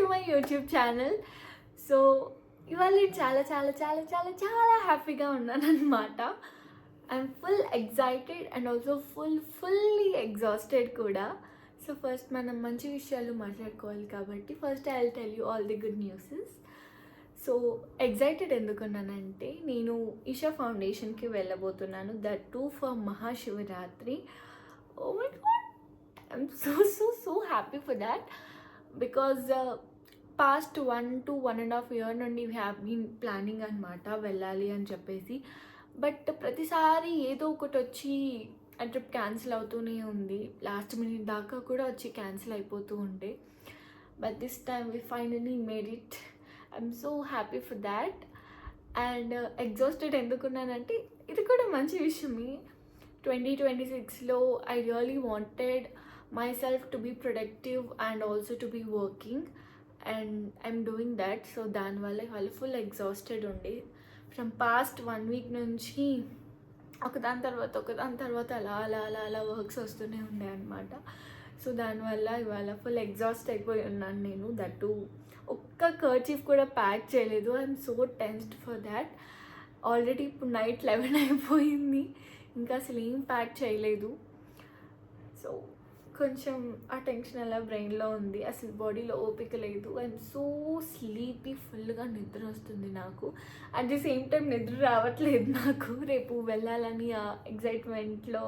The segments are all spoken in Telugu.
To my YouTube channel. So ఇవాళ నేను చాలా చాలా చాలా చాలా చాలా హ్యాపీగా ఉన్నాను అనమాట. I'm full excited and also fully exhausted కూడా. సో ఫస్ట్ మనం మంచి విషయాలు మాట్లాడుకోవాలి కాబట్టి first I will tell you all the good newses. So excited ఎందుకున్నానంటే నేను ఈషా ఫౌండేషన్కి వెళ్ళబోతున్నాను, that too for Mahashivratri. Oh my god, I'm so happy for that because past 1 to 1.5 years నుండి వీ హ్యావ్ బీన్ ప్లానింగ్ అనమాట వెళ్ళాలి అని చెప్పేసి. బట్ ప్రతిసారి ఏదో ఒకటి వచ్చి ఆ ట్రిప్ క్యాన్సిల్ అవుతూనే ఉంది. లాస్ట్ మినిట్ దాకా కూడా వచ్చి క్యాన్సిల్ అయిపోతూ ఉండే. But this time we finally made it. I'm so happy for that. And exhausted ఎందుకున్నానంటే ఇది కూడా మంచి విషయమే. 2026లో I really wanted myself to be productive and also to be working, and I'm doing that. So దానివల్ల ఇవాళ ఫుల్ ఎగ్జాస్టెడ్ ఉండి ఫ్రమ్ పాస్ట్ 1 week నుంచి ఒకదాని తర్వాత అలా వర్క్స్ వస్తూనే ఉండే అనమాట. సో దానివల్ల ఇవాళ ఫుల్ ఎగ్జాస్ట్ అయిపోయి ఉన్నాను నేను. దట్టు ఒక్క కర్చీఫ్ కూడా ప్యాక్ చేయలేదు. I'm so tensed for that. Already ఇప్పుడు నైట్ 11 అయిపోయింది, ఇంకా అసలు ఏం ప్యాక్ చేయలేదు. సో కొంచెం ఆ టెన్షన్ అలా బ్రెయిన్లో ఉంది, అసలు బాడీలో ఓపిక లేదు. ఐఎమ్ సో స్లీపీ, ఫుల్గా నిద్ర వస్తుంది నాకు. అట్ ది సేమ్ టైం నిద్ర రావట్లేదు నాకు. రేపు వెళ్ళాలని ఆ ఎగ్జైట్మెంట్లో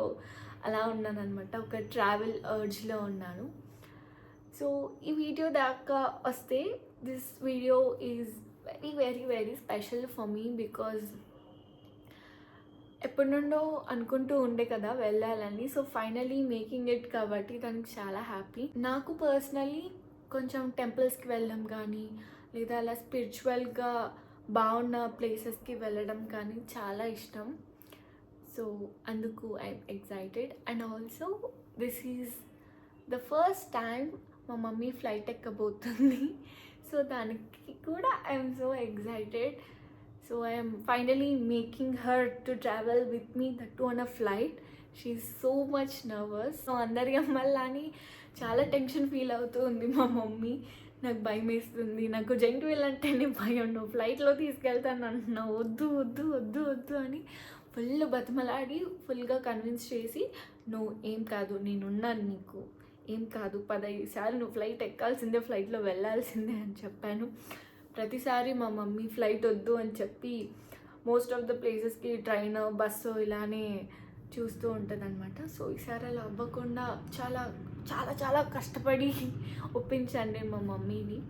అలా ఉన్నాను అనమాట, ఒక ట్రావెల్ అర్జ్లో ఉన్నాను. సో ఈ వీడియో దాకా వస్తే this video is very special for me because ఎప్పటి నుండో అనుకుంటూ ఉండే కదా వెళ్ళాలని. సో ఫైనలీ మేకింగ్ ఇట్ కాబట్టి దానికి చాలా హ్యాపీ. నాకు పర్సనలీ కొంచెం టెంపుల్స్కి వెళ్ళడం కానీ లేదా అలా స్పిరిచువల్గా బాగున్న ప్లేసెస్కి వెళ్ళడం కానీ చాలా ఇష్టం. సో అందుకు I'm excited. And also this is the first time మా మమ్మీ ఫ్లైట్ ఎక్కబోతుంది. సో దానికి కూడా I'm so excited. So I am finally making her to travel with me, that too on a flight. She is so much nervous. So అందరి అమ్మల్లాని చాలా టెన్షన్ ఫీల్ అవుతూ ఉంది మా మమ్మీ. నాకు భయం వేస్తుంది, నాకు జెంట్ వీల్ అంటేనే భయం. నువ్వు ఫ్లైట్లో తీసుకెళ్తాను అంటున్నావు, వద్దు అని ఫుల్ బతిమలాడి ఫుల్గా కన్విన్స్ చేసి, నువ్వు ఏం కాదు, నేనున్నాను నీకు, ఏం కాదు, 15 సార్లు నువ్వు ఫ్లైట్ ఎక్కాల్సిందే, ఫ్లైట్లో వెళ్ళాల్సిందే అని చెప్పాను. ప్రతిసారి మా మమ్మీ ఫ్లైట్ వద్దు అని చెప్పి మోస్ట్ ఆఫ్ ద ప్లేసెస్కి ట్రైన్, బస్సు ఇలానే చూస్తూ ఉంటుంది అనమాట. సో ఈసారి అలా అవ్వకుండా చాలా చాలా చాలా కష్టపడి ఒప్పించాను నేను మా మమ్మీని.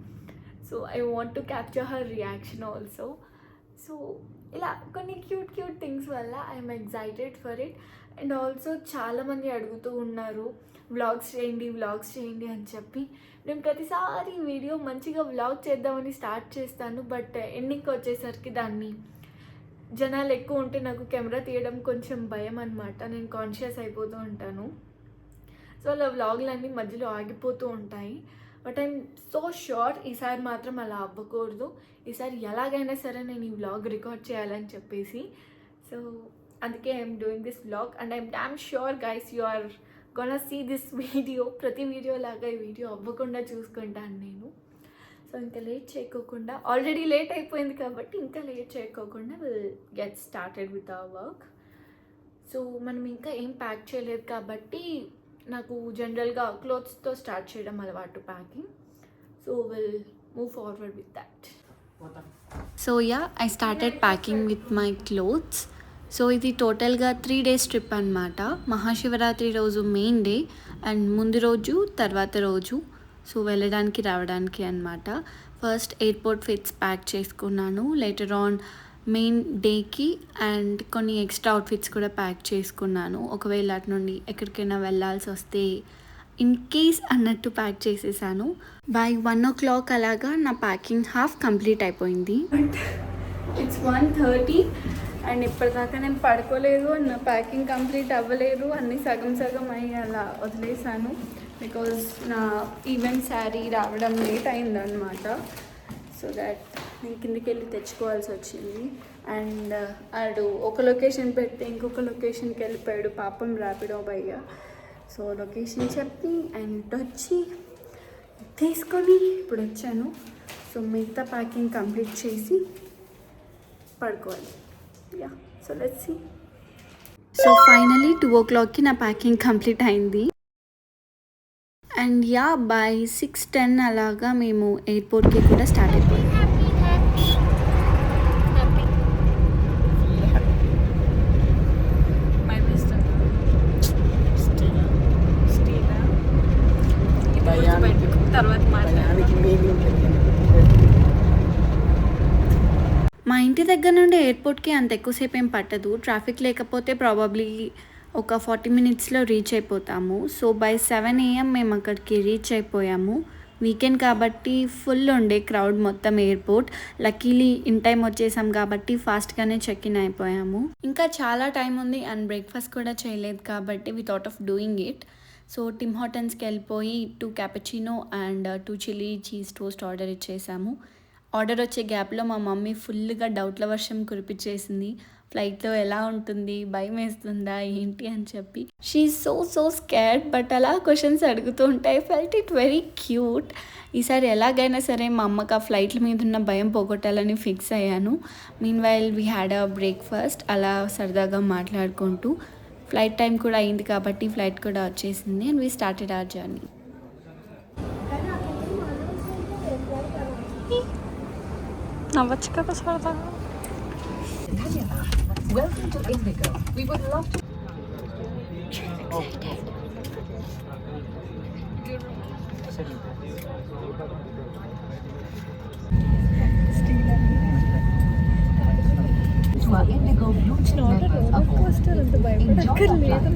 So I want to capture her reaction also. So ఇలా కొన్ని క్యూట్ థింగ్స్ వల్ల I'm excited for it. And also చాలామంది అడుగుతూ ఉన్నారు వ్లాగ్స్ చేయండి అని చెప్పి. నేను ప్రతిసారి వీడియో మంచిగా వ్లాగ్ చేద్దామని స్టార్ట్ చేస్తాను, బట్ ఎండింగ్కి వచ్చేసరికి దాన్ని జనాలు ఎక్కువ ఉంటే నాకు కెమెరా తీయడం కొంచెం భయం అనమాట. నేను కాన్షియస్ అయిపోతూ ఉంటాను. సో అలా వ్లాగ్లన్నీ మధ్యలో ఆగిపోతూ ఉంటాయి. బట్ ఐఎమ్ సో ష్యూర్ ఈసారి మాత్రం అలా అవ్వకూడదు. ఈసారి ఎలాగైనా సరే నేను ఈ వ్లాగ్ రికార్డ్ చేయాలని చెప్పేసి. సో అందుకే I'm doing this vlog and I'm damn sure guys you are gonna see this video. ప్రతి వీడియో లాగా ఈ వీడియో అవ్వకుండా చూసుకుంటాను నేను. సో ఇంకా లేట్ చేయకోకుండా, ఆల్రెడీ లేట్ అయిపోయింది కాబట్టి ఇంకా లేట్ చేయకోకుండా will get started with our work. So మనం ఇంకా ఏం ప్యాక్ చేయలేదు కాబట్టి నాకు జనరల్గా క్లోత్స్తో స్టార్ట్ చేయడం అలవాటు packing. So will move forward with that. So I started packing with my clothes. So ఇది టోటల్గా 3 days ట్రిప్ అనమాట. మహాశివరాత్రి రోజు మెయిన్ డే అండ్ ముందు రోజు తర్వాత రోజు. సో వెళ్ళడానికి రావడానికి అనమాట. ఫస్ట్ ఎయిర్పోర్ట్ ఫిట్స్ ప్యాక్ చేసుకున్నాను, లేటర్ ఆన్ మెయిన్ డేకి అండ్ కొన్ని ఎక్స్ట్రా అవుట్ఫిట్స్ కూడా ప్యాక్ చేసుకున్నాను. ఒకవేళ అటు నుండి ఎక్కడికైనా వెళ్ళాల్సి వస్తే ఇన్ కేస్ అన్నట్టు ప్యాక్ చేసేసాను. బై 1 o'clock అలాగా నా ప్యాకింగ్ హాఫ్ కంప్లీట్ అయిపోయింది. ఇట్స్ 1:30 అండ్ ఇప్పటిదాకా నేను పడుకోలేదు అండ్ నా ప్యాకింగ్ కంప్లీట్ అవ్వలేదు. అన్నీ సగం అయ్యి అలా వదిలేసాను బికాజ్ నా ఈవెంట్ శారీ రావడం లేట్ అయిందనమాట. సో దాట్ నేను కిందికి వెళ్ళి తెచ్చుకోవాల్సి వచ్చింది. అండ్ ఆడు ఒక లొకేషన్ పెడితే ఇంకొక లొకేషన్కి వెళ్ళిపోయాడు పాపం ర్యాపిడో భయ్య. సో లొకేషన్ చెప్పి అండ్ వచ్చి తీసుకొని ఇప్పుడు వచ్చాను. సో మిగతా ప్యాకింగ్ కంప్లీట్ చేసి పడుకోవాలి. Yeah, so let's see. So finally 2 o'clockకి నా ప్యాకింగ్ కంప్లీట్ అయింది. అండ్ యా, బై 6:10 అలాగా మేము ఎయిర్పోర్ట్కి కూడా స్టార్ట్ అయిపోయాం. మా ఇంటి దగ్గర నుండి ఎయిర్పోర్ట్కి అంత ఎక్కువసేపు ఏం పట్టదు. ట్రాఫిక్ లేకపోతే ప్రాబబ్లీ ఒక 40 minutesలో రీచ్ అయిపోతాము. సో బై 7 AM మేము అక్కడికి రీచ్ అయిపోయాము. వీకెండ్ కాబట్టి ఫుల్ ఉండే క్రౌడ్ మొత్తం ఎయిర్పోర్ట్. లక్కీలీ ఇన్ టైం వచ్చేసాం కాబట్టి ఫాస్ట్గానే చెక్ ఇన్ అయిపోయాము. ఇంకా చాలా టైం ఉంది అండ్ బ్రేక్ఫాస్ట్ కూడా చేయలేదు కాబట్టి we thought of doing it. So Tim హార్టన్స్కి వెళ్ళిపోయి 2 cappuccino and 2 chili cheese toast order ఇచ్చేసాము. ఆర్డర్ వచ్చే గ్యాప్లో మా మమ్మీ ఫుల్గా డౌట్ల వర్షం కురిపించేసింది. ఫ్లైట్లో ఎలా ఉంటుంది, భయం వేస్తుందా ఏంటి అని చెప్పి. She so scared. బట్ అలా క్వశ్చన్స్ అడుగుతూ ఉంటాయి. Felt it very cute. ఈసారి ఎలాగైనా సరే మా అమ్మకి ఆ ఫ్లైట్ల మీద ఉన్న భయం పోగొట్టాలని ఫిక్స్ అయ్యాను. Mean while we had a breakfast అలా సరదాగా మాట్లాడుకుంటూ. ఫ్లైట్ టైం కూడా అయింది కాబట్టి ఫ్లైట్ కూడా వచ్చేసింది and we started our journey. నవ్వచ్చు కదా సరదాగా. Welcome to Indigo. We would love to. To our Indigo Bluetooth members aboard. Enjoy the flight.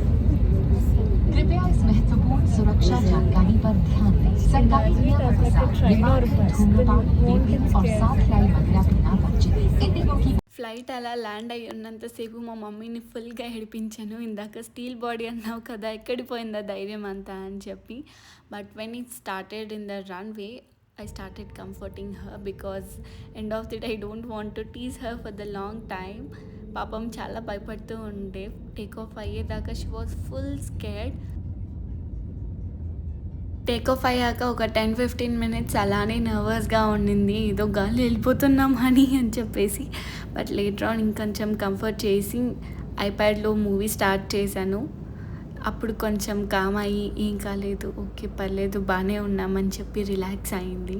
कृपया इस महत्वपूर्ण सुरक्षा जानकारी पर ध्यान दें. सरकारी नियमों के साथ बिना धूम्रपान, वेपिंग और साथ लाई वगैरह बिना बच्चे. इंडिगो की ఫ్లైట్ అలా ల్యాండ్ అయ్యి ఉన్నంతసేపు మా మమ్మీని ఫుల్గా ఏడిపించాను. ఇందాక స్టీల్ బాడీ అన్నావు కదా, ఎక్కడికి పోయిందా ధైర్యం అంతా అని చెప్పి. But when it started in the runway I started comforting her because end of the day I don't want to tease her for the long time. పాపం చాలా భయపడుతూ ఉండే. టేక్ ఆఫ్ అయ్యేదాకా she was full scared. Take off అయ్యాక ఒక 10-15 minutes అలానే నర్వస్గా ఉండింది. ఏదో గాలి వెళ్ళిపోతున్నాం అని చెప్పేసి. బట్ లేటర్ ఆన్ ఇంకొంచెం కంఫర్ట్ చేసి ఐప్యాడ్లో మూవీ స్టార్ట్ చేశాను. అప్పుడు కొంచెం కామ్ అయ్యి ఏం కాలేదు, ఓకే పర్లేదు బాగానే ఉన్నామని చెప్పి రిలాక్స్ అయింది.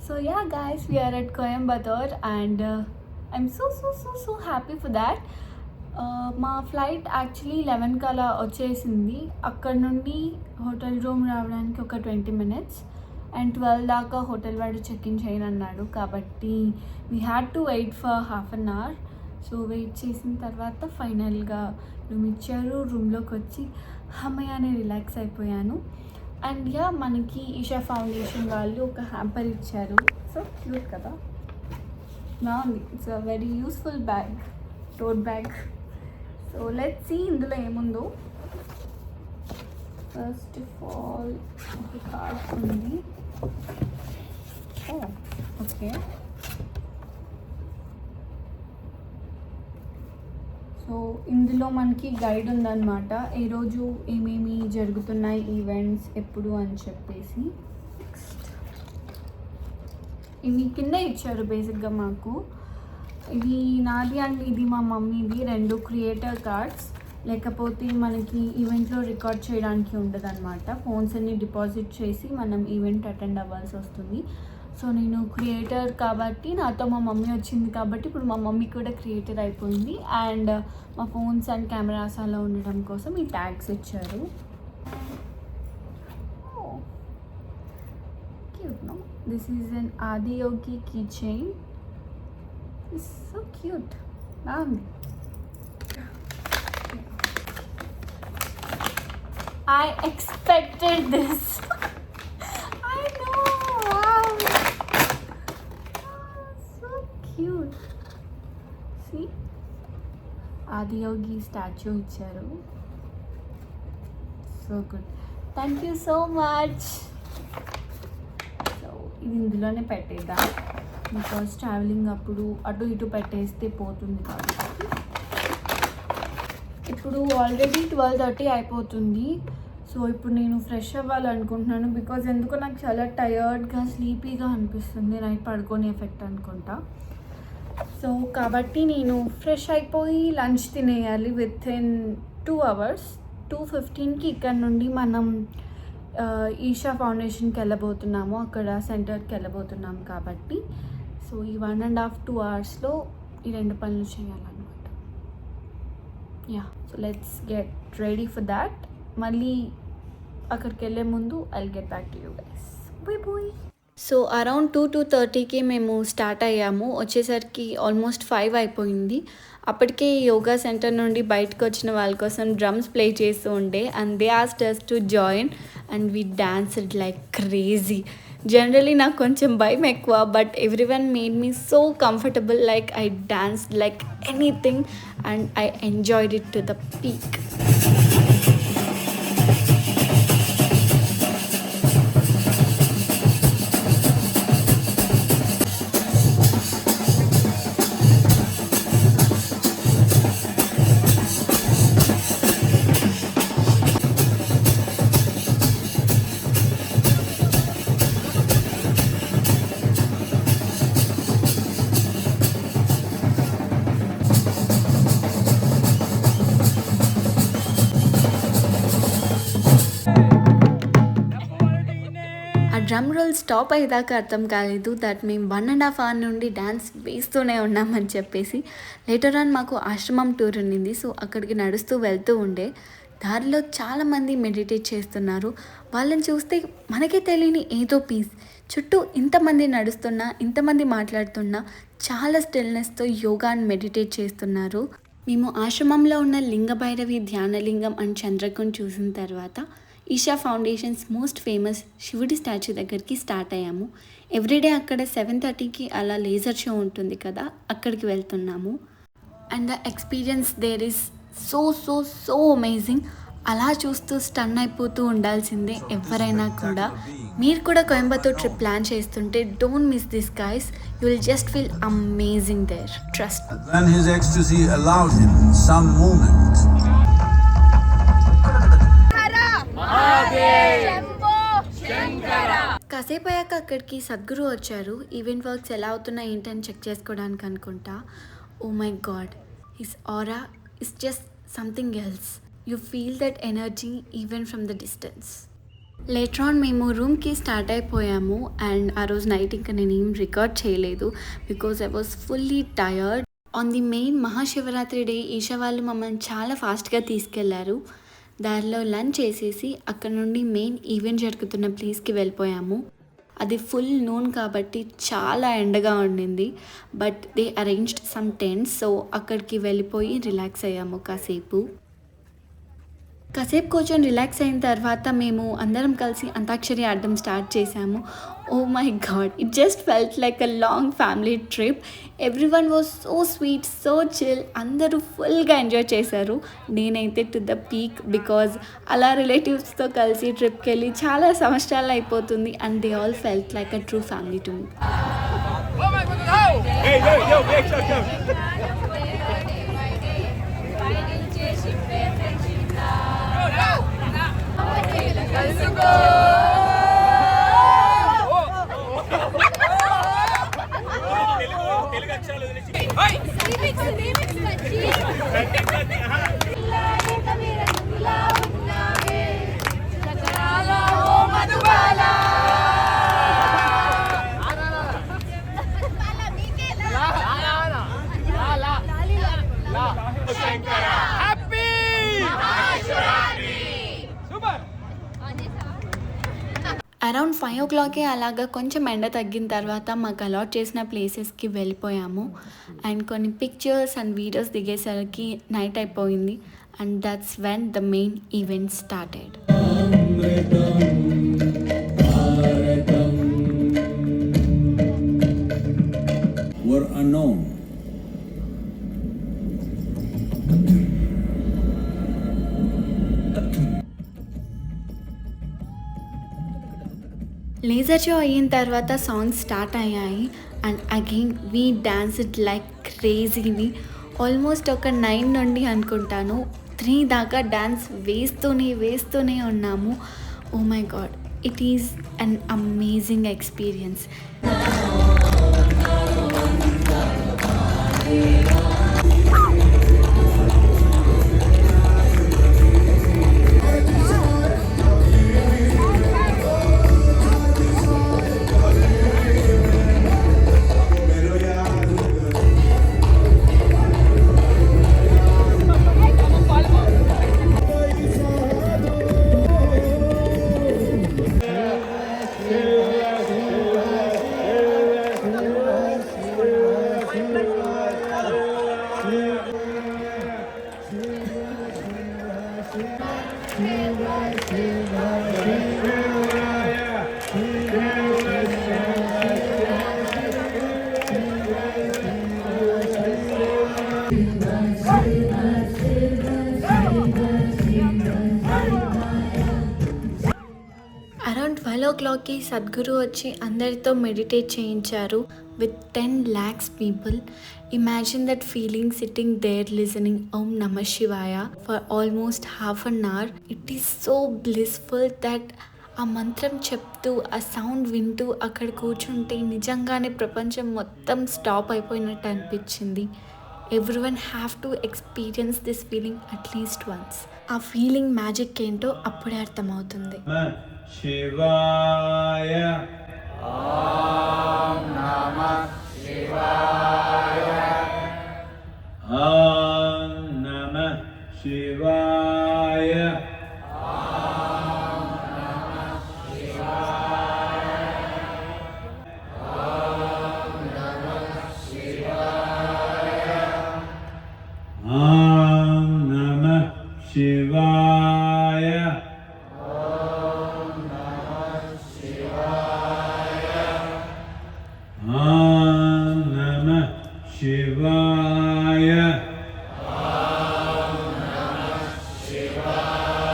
So yeah guys, we are at Coimbatore and I'm so happy for that. మా ఫ్లైట్ యాక్చువల్లీ 11 అలా వచ్చేసింది. అక్కడ నుండి హోటల్ రూమ్ రావడానికి ఒక 20 minutes అండ్ 12 దాకా హోటల్ వాడు చెక్ ఇన్ చేయనన్నాడు కాబట్టి we had to wait for ½ an hour. So wait చేసిన తర్వాత ఫైనల్గా రూమ్ ఇచ్చారు. రూమ్లోకి వచ్చి అమ్మయ్యనే రిలాక్స్ అయిపోయాను. అండ్ యా, మనకి ఈషా ఫౌండేషన్ వాళ్ళు ఒక హ్యాంపర్ ఇచ్చారు. సో క్యూట్ కదా, బాగుంది. It's a very useful bag, tote bag. So let's see ఇందులో ఏముందో. ఫస్ట్ ఆఫ్ ఆల్ ఒక కార్డ్ ఉంది. ఓకే, సో ఇందులో మనకి గైడ్ ఉందన్నమాట, ఏ రోజు ఏమేమి జరుగుతున్నాయి ఈవెంట్స్ ఎప్పుడు అని చెప్పేసి. ఇవి కింద ఇచ్చారు బేసిక్గా మాకు. ఇది నాది అండ్ ఇది మా మమ్మీది, 2 క్రియేటర్ కార్డ్స్. లేకపోతే మనకి ఈవెంట్లో రికార్డ్ చేయడానికి ఉంటుంది అనమాట. ఫోన్స్ అన్ని డిపాజిట్ చేసి మనం ఈవెంట్ అటెండ్ అవ్వాల్సి వస్తుంది. సో నేను క్రియేటర్ కాబట్టి నాతో మా మమ్మీ వచ్చింది కాబట్టి ఇప్పుడు మా మమ్మీ కూడా క్రియేటర్ అయిపోయింది. అండ్ మా ఫోన్స్ అండ్ కెమెరాస్ అలా ఉండడం కోసం ఈ ట్యాగ్స్ ఇచ్చారు. Cute no. This is an Adiyogi key chain. It's so cute, బాగుంది. I expected this. I know. Wow. So cute. See? Adiyogi statue ఇచ్చారు. So good. Thank you so much. So ఇది ఇందులోనే పెట్టేద్దాం బికాస్ ట్రావెలింగ్ అప్పుడు అటు ఇటు పెట్టేస్తే పోతుంది కాబట్టి. ఇప్పుడు ఆల్రెడీ 12:30 అయిపోతుంది. సో సో ఇప్పుడు నేను ఫ్రెష్ అవ్వాలనుకుంటున్నాను బికాజ్ ఎందుకో నాకు చాలా టయర్డ్గా స్లీపీగా అనిపిస్తుంది, నైట్ పడుకొని ఎఫెక్ట్ అనుకుంటా. సో కాబట్టి నేను ఫ్రెష్ అయిపోయి లంచ్ తినేయాలి విత్ ఇన్ 2 hours. 2:15కి ఇక్కడ నుండి మనం ఈషా ఫౌండేషన్కి వెళ్ళబోతున్నాము, అక్కడ సెంటర్కి వెళ్ళబోతున్నాము కాబట్టి. సో ఈ 1.5-2 hours ఈ 2 పనులు చేయాలన్నమాట. Yeah, so let's get ready for that. మళ్ళీ అక్కడికి వెళ్ళే ముందు I'll get back to you guys. Bye bye. So around 2-2:30కి మేము స్టార్ట్ అయ్యాము. వచ్చేసరికి ఆల్మోస్ట్ 5 అయిపోయింది. అప్పటికే యోగా సెంటర్ నుండి బయటకు వచ్చిన వాళ్ళ కోసం డ్రమ్స్ ప్లే చేస్తూ ఉండే and they asked us to join and we danced like crazy. Generally నాకు కొంచెం భయం ఎక్కువ, but everyone made me so comfortable, like I danced like anything and I enjoyed it to the peak. Drum roll stop అయ్యేదాకా అర్థం కాలేదు దట్ మేము 1.5 hour నుండి డ్యాన్స్ వేస్తూనే ఉన్నామని చెప్పేసి. లేటర్ ఆన్ మాకు ఆశ్రమం టూర్ ఉండింది, సో అక్కడికి నడుస్తూ వెళ్తూ ఉండే దారిలో చాలామంది మెడిటేట్ చేస్తున్నారు. వాళ్ళని చూస్తే మనకే తెలియని ఏదో పీస్. చుట్టూ ఇంతమంది నడుస్తున్నా, ఇంతమంది మాట్లాడుతున్నా చాలా స్టిల్నెస్తో యోగా అండ్ మెడిటేట్ చేస్తున్నారు. మేము ఆశ్రమంలో ఉన్న లింగభైరవి ధ్యానలింగం అండ్ చంద్రకుని చూసిన తర్వాత ఈషా ఫౌండేషన్స్ మోస్ట్ ఫేమస్ శివుడి స్టాచ్యూ దగ్గరికి స్టార్ట్ అయ్యాము. ఎవ్రీడే అక్కడ 7:30కి అలా లేజర్ షో ఉంటుంది కదా, అక్కడికి వెళ్తున్నాము. And the experience there is so so so amazing. అలా చూస్తూ స్టన్ అయిపోతూ ఉండాల్సిందే ఎవరైనా కూడా. మీరు కూడా కోయంబత్తూర్ ట్రిప్ ప్లాన్ చేస్తుంటే don't miss this guys, you will just feel amazing there, trust. Then his ecstasy allowed him some movement. కాసేపు అయ్యాక అక్కడికి సద్గురు వచ్చారు. ఈవెంట్ వర్క్స్ ఎలా అవుతున్నాయి ఏంటని చెక్ చేసుకోవడానికి అనుకుంటా. Oh my god, his aura is just something else. You feel that energy even from the distance. Later on మేము రూమ్కి స్టార్ట్ అయిపోయాము అండ్ ఆ రోజు నైట్ ఇంకా నేను ఏం రికార్డ్ చేయలేదు because I was fully tired. On the main Mahashivratri day Isha వాళ్ళు మమ్మల్ని చాలా ఫాస్ట్గా తీసుకెళ్లారు. దారిలో లంచ్ చేసేసి అక్కడ నుండి మెయిన్ ఈవెంట్ జరుగుతున్న ప్లేస్కి వెళ్ళిపోయాము. అది ఫుల్ నూన్ కాబట్టి చాలా ఎండగా ఉండింది, but they arranged some tents, so అక్కడికి వెళ్ళిపోయి రిలాక్స్ అయ్యాము కాసేపు కూర్చొని రిలాక్స్ అయిన తర్వాత మేము అందరం కలిసి అంతాక్షరి ఆడడం స్టార్ట్ చేసాము. Oh my god, it just felt like a long family trip. Everyone was so sweet, so chill. అందరూ ఫుల్గా ఎంజాయ్ చేశారు. నేనైతే టు ద పీక్ బికాజ్ అలా రిలేటివ్స్తో కలిసి ట్రిప్కి వెళ్ళి చాలా సంవత్సరాలు అయిపోతుంది and they all felt like a true family to me. Around 5 o'clockకే అలాగా కొంచెం ఎండ తగ్గిన తర్వాత మాకు అలాట్ చేసిన ప్లేసెస్కి వెళ్ళిపోయాము అండ్ కొన్ని పిక్చర్స్ అండ్ వీడియోస్ దిగేసరికి నైట్ అయిపోయింది and that's when the main event started. Were unknown. Laser show అయిన తర్వాత సాంగ్స్ స్టార్ట్ అయ్యాయి and again we danced like క్రేజీవి. ఆల్మోస్ట్ ఒక 9 నుండి అనుకుంటాను 3 దాకా డ్యాన్స్ వేస్తూనే ఉన్నాము. Oh my god, it is an amazing experience. Around 12 o'clockకి సద్గురు వచ్చి అందరితో మెడిటేట్ చేయించారు with 10 lakhs people. Imagine that feeling sitting there listening Om Namah Shivaya for almost half an hour. It is so blissful that ఆ మంత్రం చెప్తూ ఆ సౌండ్ వింటూ అక్కడ కూర్చుంటే నిజంగానే ప్రపంచం మొత్తం స్టాప్ అయిపోయినట్టు అనిపించింది. Everyone have to experience this feeling at least once. ఆ ఫీలింగ్ మ్యాజిక్ ఏంటో అప్పుడే అర్థమవుతుంది. శివాయ ఓం నమః శివాయ ఓం నమః శివాయ ఓం నమః శివాయ ఓం నమః శివాయ ఓం నమః శివాయ Om Namah Shivaya. Om Namah Shivaya.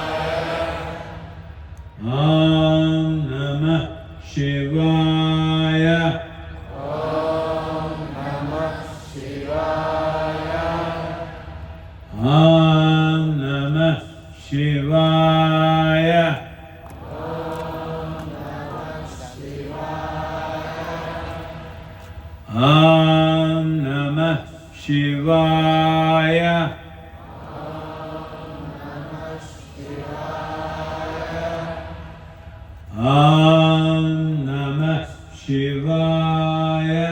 Om Namah Shivaya. Om Namah Shivaya. Om Namah Shivaya. Om Namah Shivaya. Om Namah Shivaya.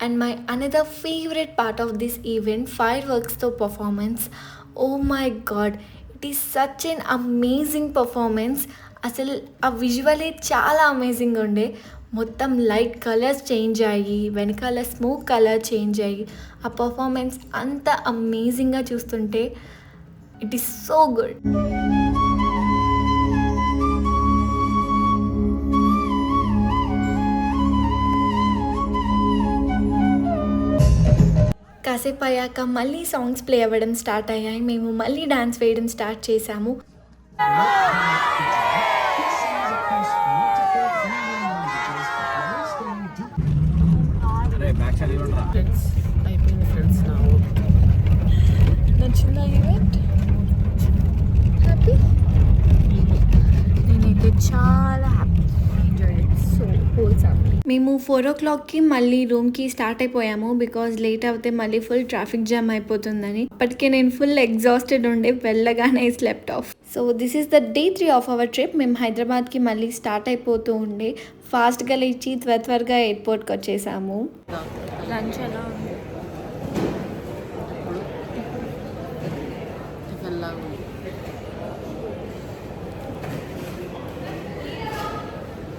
And my another favorite part of this event, fireworks తో performance. Oh my god, it is such an amazing performance. అసలు ఆ విజువలే చాలా అమేజింగ్ ఉండే. మొత్తం లైట్ కలర్స్ చేంజ్ అయ్యి వెనకాల స్మోక్ కలర్ చేంజ్ అయ్యి ఆ పర్ఫార్మెన్స్ అంత అమేజింగ్గా చూస్తుంటే ఇట్ ఈస్ సో గుడ్. కాసేపు అయ్యాక మళ్ళీ సాంగ్స్ ప్లే అవ్వడం స్టార్ట్ అయ్యాయి. మేము మళ్ళీ డాన్స్ వేయడం స్టార్ట్ చేసాము. అయిపోయింది ఫ్రెండ్స్. నచ్చిందా ఈవెంట్? హ్యాపీ? నేనైతే చాలా happy, enjoy it so wholesome. మేము 4 o'clockకి మళ్ళీ రూమ్కి స్టార్ట్ అయిపోయాము బికాజ్ లేట్ అవుతే మళ్ళీ ఫుల్ ట్రాఫిక్ జామ్ అయిపోతుందని. అప్పటికే నేను ఫుల్ ఎగ్జాస్టెడ్ ఉండే, వెళ్ళగానే slept of. So this is the day 3 of our trip. మేము హైదరాబాద్కి మళ్ళీ స్టార్ట్ అయిపోతూ ఉండే, ఫాస్ట్గా లేచి త్వరగా ఎయిర్పోర్ట్కి వచ్చేసాము. లంచ్ ఎలా ఉంది?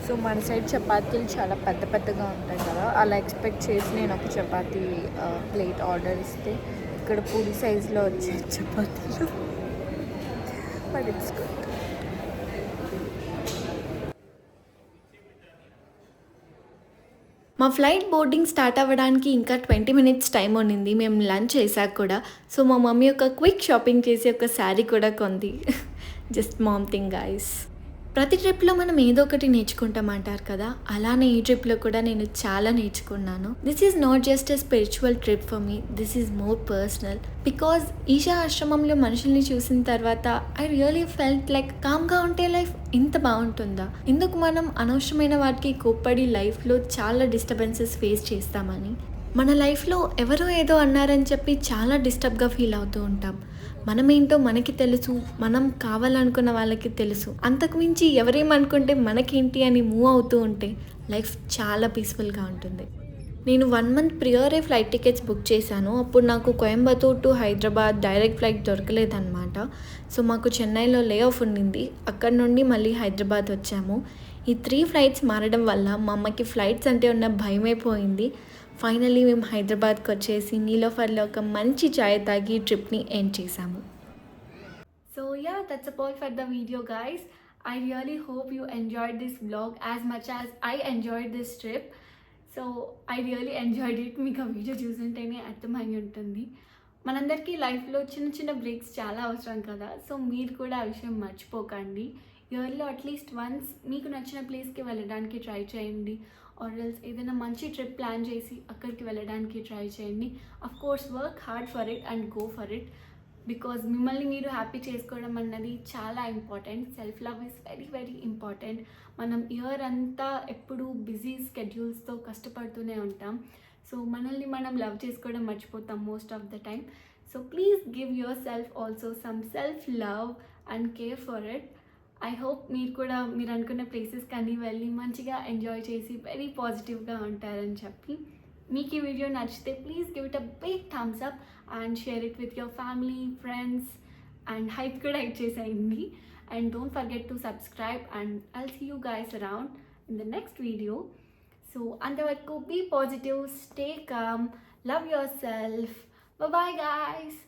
సో మన సైడ్ చపాతీలు చాలా పెద్ద పెద్దగా ఉంటాయి కదా, అలా ఎక్స్పెక్ట్ చేసి నేను ఒక చపాతీ ప్లేట్ ఆర్డర్ ఇస్తే ఇక్కడ పూరి సైజులో వచ్చే చపాతీలు. But it's good. మా ఫ్లైట్ బోర్డింగ్ స్టార్ట్ అవ్వడానికి ఇంకా 20 minutes టైం ఉండింది మేము లంచ్ చేశాక కూడా. సో మా మమ్మీ ఒక క్విక్ షాపింగ్ చేసి ఒక శారీ కూడా కొంది. Just mom thing guys. ప్రతి ట్రిప్లో మనం ఏదో ఒకటి నేర్చుకుంటాం అంటారు కదా, అలానే ఈ ట్రిప్లో కూడా నేను చాలా నేర్చుకున్నాను. This is not just a spiritual trip for me, this is more personal. Because Isha ఆశ్రమంలో మనుషుల్ని చూసిన తర్వాత ఐ రియలీ ఫెల్ట్ లైక్ కామ్గా ఉంటే లైఫ్ ఇంత బాగుంటుందా, ఎందుకు మనం అనవసరమైన వాటికి కోప్పడి లైఫ్లో చాలా డిస్టర్బెన్సెస్ ఫేస్ చేస్తామని. మన లైఫ్లో ఎవరో ఏదో అన్నారని చెప్పి చాలా డిస్టర్బ్గా ఫీల్ అవుతూ ఉంటాం. మనమేంటో మనకి తెలుసు, మనం కావాలనుకున్న వాళ్ళకి తెలుసు. అంతకుమించి ఎవరేమనుకుంటే మనకేంటి అని మూవ్ అవుతూ ఉంటే లైఫ్ చాలా పీస్ఫుల్గా ఉంటుంది. నేను 1 month ప్రియరే ఫ్లైట్ టికెట్స్ బుక్ చేశాను. అప్పుడు నాకు Coimbatore to Hyderabad direct flight దొరకలేదన్నమాట. సో మాకు చెన్నైలో లే ఆఫ్ ఉండింది. అక్కడ నుండి మళ్ళీ హైదరాబాద్ వచ్చాము. ఈ 3 ఫ్లైట్స్ మారడం వల్ల మా అమ్మకి ఫ్లైట్స్ అంటే ఉన్న భయమే పోయింది. ఫైనల్లీ మేము హైదరాబాద్కి వచ్చేసి నీలోఫర్లో ఒక మంచి చాయ్ తాగి ట్రిప్ని ఎండ్ చేసాము. So yeah, that's all for the video guys. I really hope you enjoyed this vlog as much as I enjoyed this trip. So I really enjoyed it. మీకు ఆ వీడియో చూస్తుంటేనే అర్థమై ఉంటుంది. మనందరికీ లైఫ్లో చిన్న చిన్న బ్రేక్స్ చాలా అవసరం కదా. సో మీరు కూడా ఆ విషయం మర్చిపోకండి. ఇయర్లో అట్లీస్ట్ వన్స్ మీకు నచ్చిన ప్లేస్కి వెళ్ళడానికి ట్రై చేయండి. ఆర్ ఎల్స్ ఏదైనా మంచి ట్రిప్ ప్లాన్ చేసి అక్కడికి వెళ్ళడానికి ట్రై చేయండి. Of course work hard for it and go for it. Because మిమ్మల్ని మీరు హ్యాపీ చేసుకోవడం అన్నది చాలా important. Self love is very very important. మనం ఇయర్ అంతా ఎప్పుడు బిజీ స్కెడ్యూల్స్తో కష్టపడుతూనే ఉంటాం. సో మనల్ని మనం లవ్ చేసుకోవడం మర్చిపోతాం most of the time. So please give your self also some self love and care for it. I hope మీరు కూడా మీరు అనుకున్న ప్లేసెస్ కానీ వెళ్ళి మంచిగా ఎంజాయ్ చేసి వెరీ పాజిటివ్గా ఉంటారని చెప్పి. మీకు ఈ వీడియో నచ్చితే please give it a big thumbs up and share it with your family, friends and hype కూడా ఇచ్చేసేయండి. And don't forget to subscribe and I'll see you guys around in the next video. So అంతవరకు be positive, stay calm, love yourself. Bye guys.